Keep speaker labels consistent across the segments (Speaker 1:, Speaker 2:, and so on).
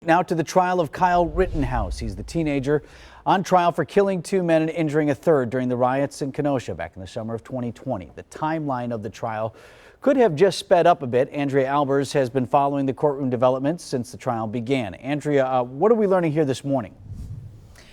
Speaker 1: Now to the trial of Kyle Rittenhouse. He's the teenager on trial for killing two men and injuring a third during the riots in Kenosha back in the summer of 2020. The timeline of the trial could have just sped up a bit. Andrea Albers has been following the courtroom developments since the trial began. Andrea, what are we learning here this morning?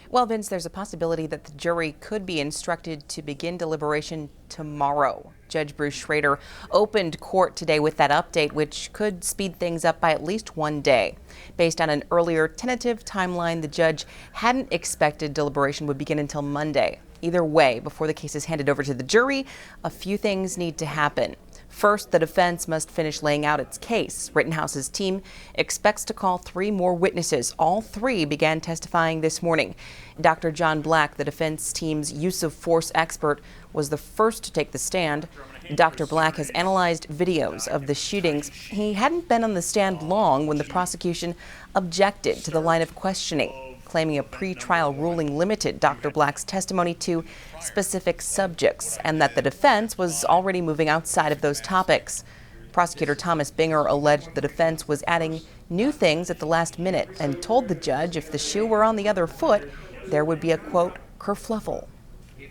Speaker 2: Well, Vince, there's a possibility that the jury could be instructed to begin deliberation tomorrow. Judge Bruce Schroeder opened court today with that update, which could speed things up by at least one day. Based on an earlier tentative timeline, the judge hadn't expected deliberation would begin until Monday. Either way, before the case is handed over to the jury, a few things need to happen. First, the defense must finish laying out its case. Rittenhouse's team expects to call 3 more witnesses. All 3 began testifying this morning. Dr. John Black, the defense team's use of force expert, was the first to take the stand. Dr. Black has analyzed videos of the shootings. He hadn't been on the stand long when the prosecution objected to the line of questioning, claiming a pre-trial ruling limited Dr. Black's testimony to specific subjects and that the defense was already moving outside of those topics. Prosecutor Thomas Binger alleged the defense was adding new things at the last minute and told the judge if the shoe were on the other foot, there would be a, quote, kerfluffle.
Speaker 3: Is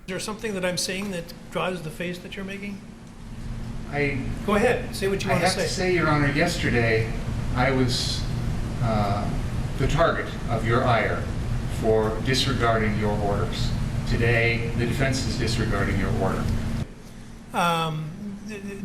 Speaker 3: there something that I'm saying that draws the face that you're making? Go ahead, say what you want to say.
Speaker 4: I have to say, Your Honor, yesterday I was the target of your ire for disregarding your orders. Today, the defense is disregarding your order.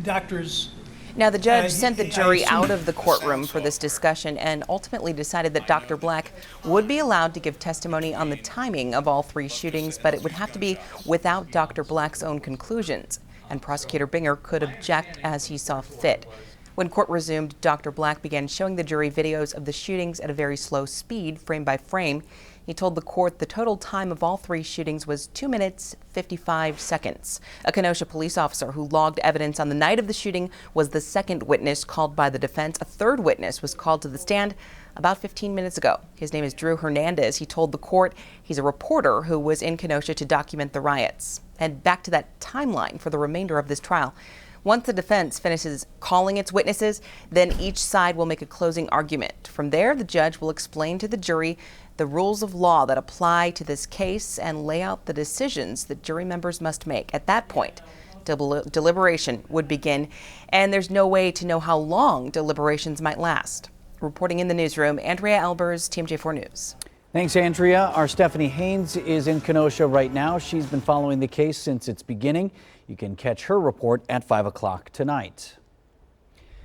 Speaker 3: Doctors.
Speaker 2: Now, the judge sent the jury out of the courtroom for this discussion and ultimately decided that Dr. Black would be allowed to give testimony on the timing of all 3 shootings, but it would have to be without Dr. Black's own conclusions. And Prosecutor Binger could object as he saw fit. When court resumed, Dr. Black began showing the jury videos of the shootings at a very slow speed, frame by frame. He told the court the total time of all 3 shootings was 2 minutes, 55 seconds. A Kenosha police officer who logged evidence on the night of the shooting was the second witness called by the defense. A third witness was called to the stand about 15 minutes ago. His name is Drew Hernandez. He told the court he's a reporter who was in Kenosha to document the riots. And back to that timeline for the remainder of this trial. Once the defense finishes calling its witnesses, then each side will make a closing argument. From there, the judge will explain to the jury the rules of law that apply to this case and lay out the decisions that jury members must make. At that point, deliberation would begin, and there's no way to know how long deliberations might last. Reporting in the newsroom, Andrea Albers, TMJ4 News.
Speaker 1: Thanks, Andrea. Our Stephanie Haynes is in Kenosha right now. She's been following the case since its beginning. You can catch her report at 5 o'clock tonight.